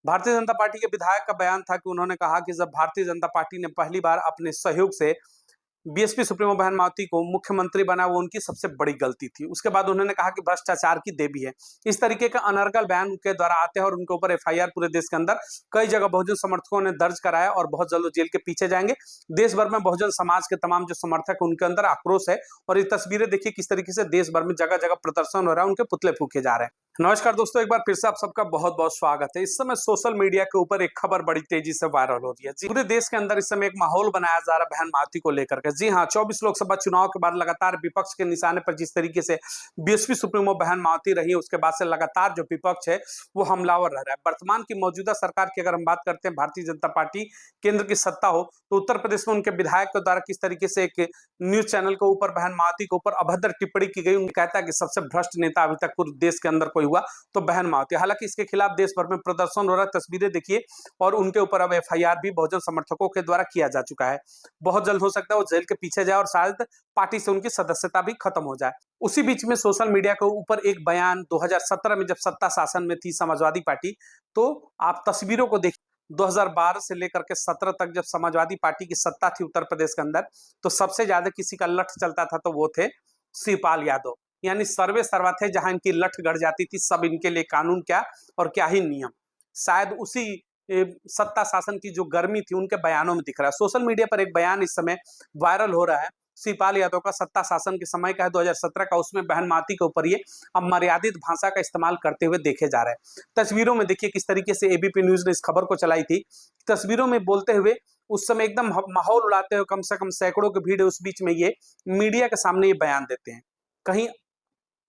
Bharatiya Janata party के विधायक का बयान था कि उन्होंने कहा कि जब भारतीय जनता पार्टी ने पहली बार अपने सहयोग से बीएसपी सुप्रीमो बहन मायावती को मुख्यमंत्री बना, वो उनकी सबसे बड़ी गलती थी। उसके बाद उन्होंने कहा कि भ्रष्टाचार की देवी है। इस तरीके का अनर्गल बयान उनके द्वारा आते हैं और उनके ऊपर एफआईआर पूरे देश के अंदर कई जगह बहुजन समर्थकों ने दर्ज कराया और बहुत जल्द जेल के पीछे जाएंगे। देश भर में बहुजन समाज के तमाम जो समर्थक है उनके अंदर आक्रोश है और ये तस्वीरें देखिए किस तरीके से देश भर में जगह जगह प्रदर्शन हो रहा है, उनके पुतले फूके जा रहे हैं। नमस्कार दोस्तों, एक बार फिर से आप सबका बहुत बहुत स्वागत है। इस समय सोशल मीडिया के ऊपर एक खबर बड़ी तेजी से वायरल हो रही है। जी, पूरे देश के अंदर इस समय एक माहौल बनाया जा रहा है बहन मायावती को लेकर के। जी हाँ, 24 लोकसभा चुनाव के बाद लगातार विपक्ष के निशाने पर जिस तरीके से बीएसपी सुप्रीमो बहन मायावती रही है, उसके बाद से लगातार जो विपक्ष है वो हमलावर रह रहा है। वर्तमान की मौजूदा सरकार की अगर हम बात करते हैं, भारतीय जनता पार्टी केंद्र की सत्ता हो, तो उत्तर प्रदेश में उनके विधायक के द्वारा किस तरीके से एक न्यूज चैनल के ऊपर बहन मायावती के ऊपर अभद्र टिप्पणी की गई। उन्हें कहता है कि सबसे भ्रष्ट नेता अभी तक पूरे देश के अंदर कोई हुआ तो बहन मायावती। हालांकि इसके खिलाफ देश भर में प्रदर्शन हो रहा है, तस्वीरें देखिए, और उनके ऊपर अब एफआईआर भी बहुजन समर्थकों के द्वारा किया जा चुका है। बहुत जल्द हो सकता है वो जेल के पीछे जाए और शायद पार्टी से उनकी सदस्यता भी खत्म हो जाए। उसी बीच में सोशल मीडिया के ऊपर एक बयान 2017 में जब सत्ता शासन में थी समाजवादी पार्टी, तो आप तस्वीरों को देखिए। 2012 से लेकर के 17 तक जब समाजवादी पार्टी की सत्ता थी उत्तर प्रदेश के अंदर, तो सबसे ज्यादा किसी का लठ चलता था तो वो थे शिवपाल यादव। यानी सर्वे सर्वा थे, जहां इनकी लठ गड़ जाती थी, सब इनके लिए कानून क्या और क्या ही नियम। शायद उसी सत्ता शासन की जो गर्मी थी उनके बयानों में दिख रहा है। सोशल मीडिया पर एक बयान इस समय वायरल हो रहा है, शिवपाल यादव का, सत्ता शासन के समय का है, 2017 का। उसमें बहन मायावती के ऊपर ये अब मर्यादित भाषा का इस्तेमाल करते हुए देखे जा रहे हैं। तस्वीरों में देखिए किस तरीके से एबीपी न्यूज ने इस खबर को चलाई थी। तस्वीरों में बोलते हुए उस समय एकदम माहौल उड़ाते हुए, कम से कम सैकड़ों की भीड़ है उस बीच में, ये मीडिया के सामने ये बयान देते हैं। कहीं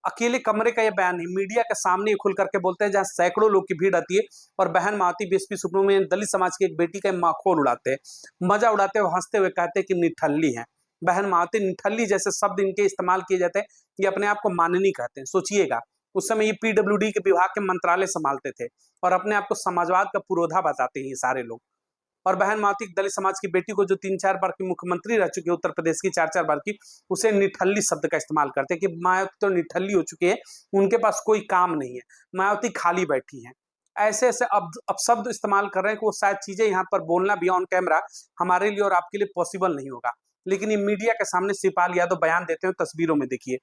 अकेले कमरे का ये बयान नहीं, मीडिया के सामने खुल करके बोलते हैं, जहां सैकड़ों लोग की भीड़ आती है और बहन मायावती बीएसपी सुप्रीमो में दलित समाज की एक बेटी का माखौल उड़ाते हैं, मजा उड़ाते हुए, हंसते हुए कहते हैं कि निठल्ली है बहन मायावती। निठल्ली जैसे शब्द इनके इस्तेमाल किए जाते हैं। ये अपने आप को माननी कहते हैं। सोचिएगा, उस समय ये पीडब्ल्यूडी के विभाग के मंत्रालय संभालते थे और अपने आप को समाजवाद का पुरोधा बताते हैं ये सारे लोग। और बहन मायावती दलित समाज की बेटी को, जो 3-4 बार की मुख्यमंत्री रह चुकी है उत्तर प्रदेश की, 4-4 बार की, उसे निठल्ली शब्द का इस्तेमाल करते हैं कि मायावती तो निठल्ली हो चुकी है, उनके पास कोई काम नहीं है, मायावती खाली बैठी है। ऐसे ऐसे अब शब्द इस्तेमाल कर रहे हैं कि वो शायद चीजें यहाँ पर बोलना भी ऑन कैमरा हमारे लिए और आपके लिए पॉसिबल नहीं होगा, लेकिन ये मीडिया के सामने शिवपाल यादव बयान देते हैं। तस्वीरों में देखिए,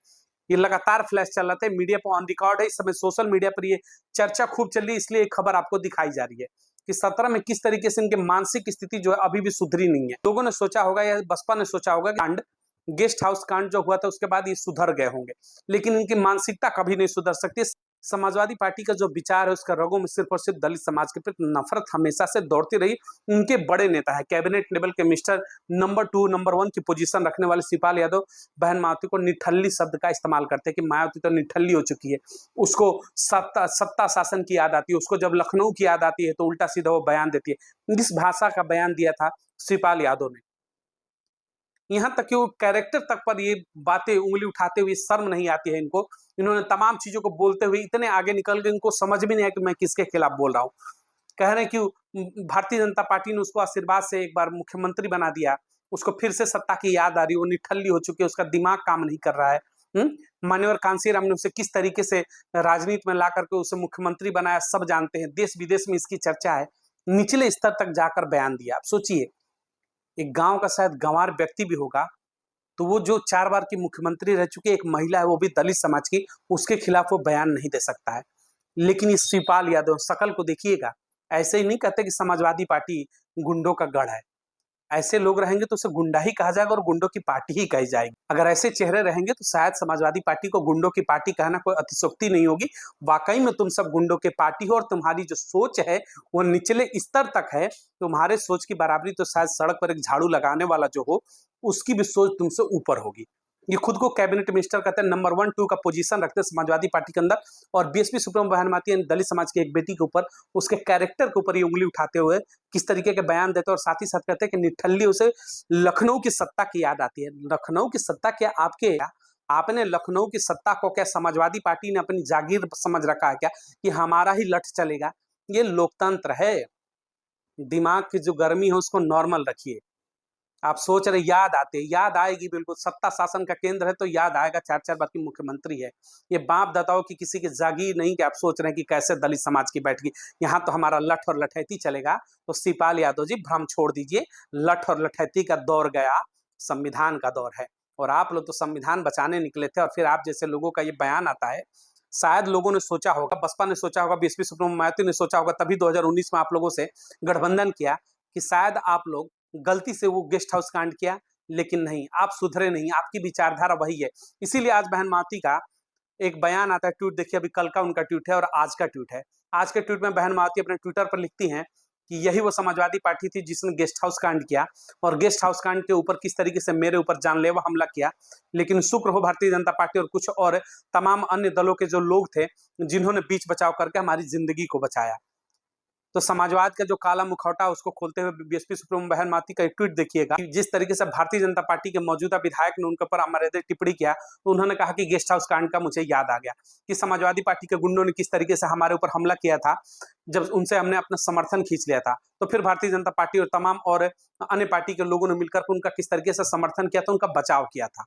ये लगातार फ्लैश चल रहा था, मीडिया पर ऑन रिकॉर्ड है। इस समय सोशल मीडिया पर ये चर्चा खूब चल रही है, इसलिए खबर आपको दिखाई जा रही है कि 17 में किस तरीके से इनकी मानसिक स्थिति जो है अभी भी सुधरी नहीं है। लोगों ने सोचा होगा या बसपा ने सोचा होगा कांड, गेस्ट हाउस कांड जो हुआ था उसके बाद ये सुधर गए होंगे, लेकिन इनकी मानसिकता कभी नहीं सुधर सकती। समाजवादी पार्टी का जो विचार है उसका रगों में सिर्फ और सिर्फ दलित समाज के प्रति नफरत हमेशा से दौड़ती रही। उनके बड़े नेता है, कैबिनेट लेवल के मिस्टर नंबर 2 नंबर 1 की पोजीशन रखने वाले शिवपाल यादव बहन मायावती को निठल्ली शब्द का इस्तेमाल करते हैं कि मायावती तो निठल्ली हो चुकी है। उसको सत्ता शासन की याद आती है, उसको जब लखनऊ की याद आती है तो उल्टा सीधा वो बयान देती है। इस भाषा का बयान दिया था शिवपाल यादव ने। यहाँ तक कि वो कैरेक्टर तक पर ये बातें उंगली उठाते हुए शर्म नहीं आती है इनको। इन्होंने तमाम चीजों को बोलते हुए इतने आगे निकल गए, इनको समझ भी नहीं आया कि मैं किसके खिलाफ बोल रहा हूँ। कह रहे हैं कि भारतीय जनता पार्टी ने उसको आशीर्वाद से एक बार मुख्यमंत्री बना दिया, उसको फिर से सत्ता की याद आ रही है, वो निठल्ली हो चुकी है, उसका दिमाग काम नहीं कर रहा है। मान्यवर कांशीराम ने उसे किस तरीके से राजनीति में ला करके उसे मुख्यमंत्री बनाया, सब जानते हैं, देश विदेश में इसकी चर्चा है। निचले स्तर तक जाकर बयान दिया। आप सोचिए, एक गांव का शायद गंवार व्यक्ति भी होगा, तो वो जो 4 बार की मुख्यमंत्री रह चुकी है, एक महिला है, वो भी दलित समाज की, उसके खिलाफ वो बयान नहीं दे सकता है। लेकिन इस शिवपाल यादव शकल को देखिएगा, ऐसे ही नहीं कहते कि समाजवादी पार्टी गुंडों का गढ़ है। ऐसे लोग रहेंगे तो उसे गुंडा ही कहा जाएगा और गुंडों की पार्टी ही कही जाएगी। अगर ऐसे चेहरे रहेंगे तो शायद समाजवादी पार्टी को गुंडों की पार्टी कहना कोई अतिशयोक्ति नहीं होगी। वाकई में तुम सब गुंडों के पार्टी हो और तुम्हारी जो सोच है वो निचले स्तर तक है। तुम्हारे सोच की बराबरी तो शायद सड़क पर एक झाड़ू लगाने वाला जो हो उसकी भी सोच तुमसे ऊपर होगी। ये खुद को कैबिनेट मिनिस्टर कहते हैं, नंबर 1 2 का पोजीशन रखते हैं समाजवादी पार्टी के अंदर, और बीएसपी सुप्रीमो बहन मायावती दलित समाज की एक बेटी के ऊपर, उसके कैरेक्टर के ऊपर ये उंगली उठाते हुए किस तरीके के बयान देते हैं। और साथ ही साथ कहते हैं कि निठल्ली उसे लखनऊ की सत्ता की याद आती है। लखनऊ की सत्ता क्या आपके, आपने लखनऊ की सत्ता को क्या समाजवादी पार्टी ने अपनी जागीर समझ रखा है क्या कि हमारा ही लठ चलेगा? ये लोकतंत्र है। दिमाग की जो गर्मी है उसको नॉर्मल रखिए। आप सोच रहे याद आते, याद आएगी बिल्कुल। सत्ता शासन का केंद्र है तो याद आएगा, 4-4 बार की मुख्यमंत्री है। ये बाप दाताओं की किसी की जागीर नहीं कि आप सोच रहे हैं कि कैसे दलित समाज की बैठकी, यहाँ तो हमारा लठ और लठैती चलेगा। तो शिवपाल यादव जी भ्रम छोड़ दीजिए, लठ और लठैती का दौर गया, संविधान का दौर है। और आप लोग तो संविधान बचाने निकले थे, और फिर आप जैसे लोगों का ये बयान आता है। शायद लोगों ने सोचा होगा, बसपा ने सोचा होगा, बीएसपी सुप्रीमो मायावती ने सोचा होगा, तभी 2019 में आप लोगों से गठबंधन किया कि शायद आप लोग गलती से वो गेस्ट हाउस कांड किया, लेकिन नहीं, आप सुधरे नहीं, आपकी विचारधारा वही है। इसीलिए आज बहन मावती का एक बयान आता है, ट्वीट देखिए, अभी कल का उनका ट्वीट है और आज का ट्वीट है। आज के ट्वीट में बहन मावती अपने ट्विटर पर लिखती हैं कि यही वो समाजवादी पार्टी थी जिसने गेस्ट हाउस कांड किया, और गेस्ट हाउस कांड के ऊपर किस तरीके से मेरे ऊपर जानलेवा हमला किया। लेकिन शुक्र हो भारतीय जनता पार्टी और कुछ और तमाम अन्य दलों के जो लोग थे जिन्होंने बीच बचाव करके हमारी जिंदगी को बचाया। तो समाजवाद का जो काला मुखौटा उसको खोलते हुए बीएसपी सुप्रीमो बहन मावती का एक ट्वीट देखिएगा। जिस तरीके से भारतीय जनता पार्टी के मौजूदा विधायक ने उनके ऊपर अमर्यादित टिप्पणी किया, तो उन्होंने कहा कि गेस्ट हाउस कांड का मुझे याद आ गया कि समाजवादी पार्टी के गुंडों ने किस तरीके से हमारे ऊपर हमला किया था जब उनसे हमने अपना समर्थन खींच लिया था। तो फिर भारतीय जनता पार्टी और तमाम और अन्य पार्टी के लोगों ने मिलकर उनका किस तरीके से समर्थन किया था, उनका बचाव किया था।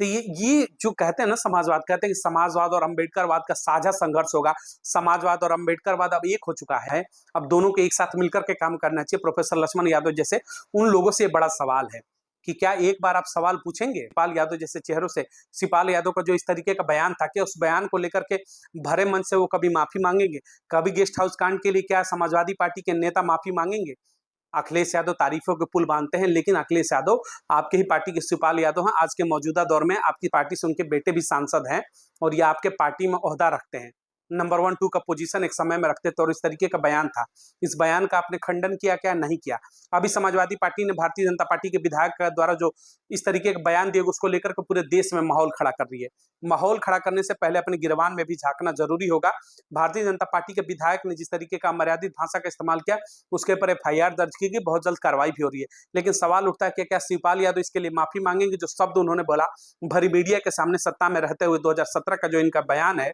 तो ये जो कहते हैं ना समाजवाद, कहते हैं कि समाजवाद और अंबेडकरवाद का साझा संघर्ष होगा। समाजवाद और अंबेडकरवाद अब एक हो चुका है, अब दोनों को एक साथ मिलकर के काम करना चाहिए। प्रोफेसर लक्ष्मण यादव जैसे उन लोगों से बड़ा सवाल है कि क्या एक बार आप सवाल पूछेंगे शिवपाल यादव जैसे चेहरों से? शिवपाल यादव का जो इस तरीके का बयान था, क्या उस बयान को लेकर के भरे मन से वो कभी माफी मांगेंगे? कभी गेस्ट हाउस कांड के लिए क्या समाजवादी पार्टी के नेता माफी मांगेंगे? अखिलेश यादव तारीफों के पुल बांधते हैं, लेकिन अखिलेश यादव आपके ही पार्टी के शिवपाल यादव हैं। आज के मौजूदा दौर में आपकी पार्टी से उनके बेटे भी सांसद हैं और ये आपके पार्टी में ओहदा रखते हैं, नंबर 1 2 का पोजीशन एक समय में रखते थे। और इस तरीके का बयान था, इस बयान का आपने खंडन किया क्या? नहीं किया। अभी समाजवादी पार्टी ने भारतीय जनता पार्टी के विधायक के द्वारा जो इस तरीके का बयान दिया, उसको लेकर के पूरे देश में माहौल खड़ा कर रही है। माहौल खड़ा करने से पहले अपने गिरबान में भी झांकना जरूरी होगा। भारतीय जनता पार्टी के विधायक ने जिस तरीके का अमर्यादित भाषा का इस्तेमाल किया, उसके ऊपर एफआईआर दर्ज की गई, बहुत जल्द कार्रवाई भी हो रही है। लेकिन सवाल उठता है कि क्या शिवपाल यादव इसके लिए माफी मांगेंगे? जो शब्द उन्होंने बोला भरी मीडिया के सामने सत्ता में रहते हुए, 2017 का जो इनका बयान है,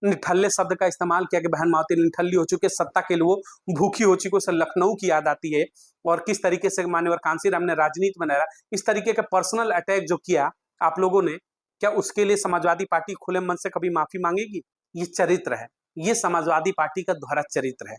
निठल्ले शब्द का इस्तेमाल किया कि बहन मावती निठल्ली हो चुकी है, सत्ता के लिए वो भूखी हो चुकी है, उसे लखनऊ की याद आती है। और किस तरीके से मान्यवर कांशीराम ने राजनीति में नया इस तरीके का पर्सनल अटैक जो किया आप लोगों ने, क्या उसके लिए समाजवादी पार्टी खुले मन से कभी माफी मांगेगी? ये चरित्र है, ये समाजवादी पार्टी का दोहरा चरित्र है।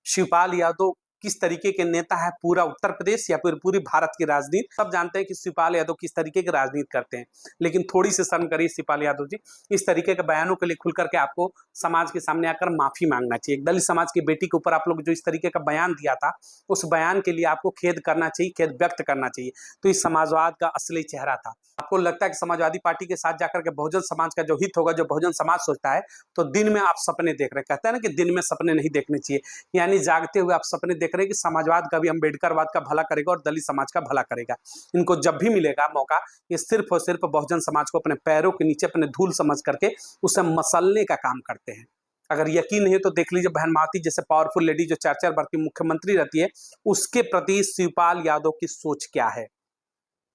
शिवपाल यादव किस तरीके के नेता है, पूरा उत्तर प्रदेश या फिर पूरी भारत की राजनीति सब जानते हैं कि शिवपाल यादव किस तरीके की राजनीति करते हैं। लेकिन थोड़ी सी शर्म करिए शिवपाल यादव जी, इस तरीके के बयानों के लिए खुल करके आपको समाज के सामने आकर माफी मांगना चाहिए। दलित समाज की बेटी के ऊपर आप लोग जो इस तरीके का बयान दिया था, उस बयान के लिए आपको खेद करना चाहिए, खेद व्यक्त करना चाहिए। तो इस समाजवाद का असली चेहरा था। आपको लगता है कि समाजवादी पार्टी के साथ जाकर के बहुजन समाज का जो हित होगा, जो बहुजन समाज सोचता है, तो दिन में आप सपने देख रहे हैं। कहते हैं ना कि दिन में सपने नहीं देखने चाहिए, यानी जागते हुए आप सपने देख रहे हैं कि समाजवाद का भी अंबेडकरवाद का भला करेगा और दलित समाज का भला करेगा। इनको जब भी मिलेगा मौका, ये सिर्फ और सिर्फ बहुजन समाज को अपने पैरों के नीचे अपने धूल समझ करके उसे मसलने का काम करते हैं। अगर यकीन नहीं है तो देख लीजिए बहन मावती जैसे पावरफुल लेडी जो 4-4 बार की मुख्यमंत्री रहती है, उसके प्रति शिवपाल यादव की सोच क्या है।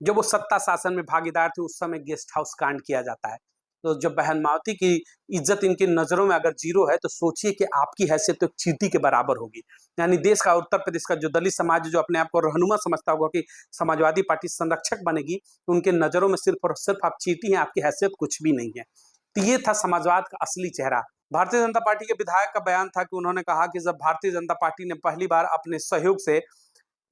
जब वो सत्ता शासन में भागीदार थे उस समय गेस्ट हाउस कांड किया जाता है। तो जब बहन मावती की इज्जत इनकी नजरों में अगर जीरो है, तो सोचिए कि आपकी हैसियत तो चींटी के बराबर होगी। यानी देश का, उत्तर प्रदेश का जो दलित समाज जो अपने आप को रहनुमा समझता होगा कि समाजवादी पार्टी संरक्षक बनेगी, उनके नजरों में सिर्फ और सिर्फ आप चींटी हैं, आपकी हैसियत कुछ भी नहीं है। तो ये था समाजवाद का असली चेहरा। भारतीय जनता पार्टी के विधायक का बयान था कि उन्होंने कहा कि जब भारतीय जनता पार्टी ने पहली बार अपने सहयोग से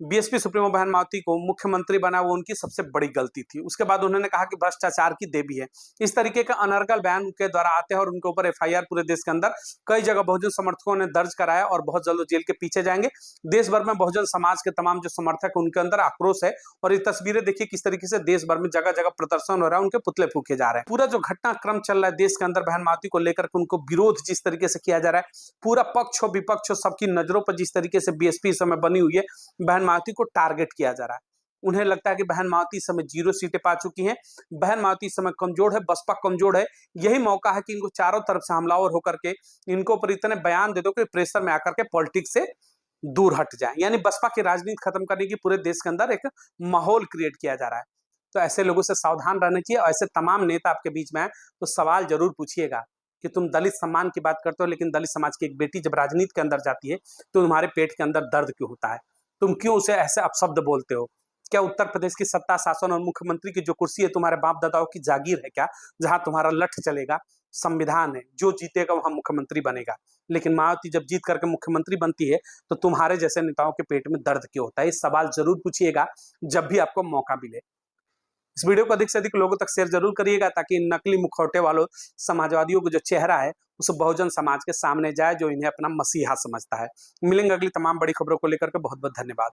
बीएसपी सुप्रीमो बहन मावती को मुख्यमंत्री बना, वो उनकी सबसे बड़ी गलती थी। उसके बाद उन्होंने कहा कि भ्रष्टाचार की देवी है। इस तरीके का अनर्गल बयान उनके द्वारा आते हैं और उनके ऊपर एफआईआर पूरे देश के अंदर कई जगह बहुजन समर्थकों ने दर्ज कराया और बहुत जल्द जेल के पीछे जाएंगे। देश भर में बहुजन समाज के तमाम जो समर्थक उनके अंदर आक्रोश है, और ये तस्वीरें देखिए किस तरीके से देश भर में जगह जगह प्रदर्शन हो रहा है, उनके पुतले फूके जा रहे हैं। पूरा जो घटनाक्रम चल रहा है देश के अंदर बहन मावती को लेकर उनको विरोध जिस तरीके से किया जा रहा है, पूरा पक्ष हो विपक्ष हो सबकी नजरों पर जिस तरीके से बीएसपी इस समय बनी हुई है, बहन मावती को टारगेट किया जा रहा है। उन्हें लगता है कि बहन मावती इस समय 0 सीटें पा चुकी हैं, बहन मावती इस समय कमजोर है, बसपा कमजोर है। यही मौका है कि इनको चारों तरफ से हमलावर होकर के इनको ऊपर इतने बयान दे दो कि प्रेशर में आकर के पॉलिटिक्स से दूर हट जाए। यानी बसपा की राजनीति खत्म करने की पूरे देश के अंदर एक माहौल क्रिएट किया जा रहा है। तो ऐसे लोगों से सावधान रहना चाहिए। और ऐसे तमाम नेता आपके बीच में है तो सवाल जरूर पूछिएगा कि तुम दलित सम्मान की बात करते हो, लेकिन दलित समाज की एक बेटी जब राजनीति के अंदर जाती है तो तुम्हारे पेट के अंदर दर्द क्यों होता है। तुम क्यों उसे ऐसे अपशब्द बोलते हो? क्या उत्तर प्रदेश की सत्ता, शासन और मुख्यमंत्री की जो कुर्सी है तुम्हारे बाप दादाओं की जागीर है क्या, जहां तुम्हारा लठ चलेगा? संविधान है, जो जीतेगा वहां मुख्यमंत्री बनेगा। लेकिन मायावती जब जीत करके मुख्यमंत्री बनती है तो तुम्हारे जैसे नेताओं के पेट में दर्द क्यों होता है? ये सवाल जरूर पूछिएगा जब भी आपको मौका मिले। इस वीडियो को अधिक से अधिक लोगों तक शेयर जरूर करिएगा, ताकि इन नकली मुखौटे वालों समाजवादियों का जो चेहरा है उस बहुजन समाज के सामने जाए, जो इन्हें अपना मसीहा समझता है। मिलेंगे अगली तमाम बड़ी खबरों को लेकर के। बहुत बहुत धन्यवाद।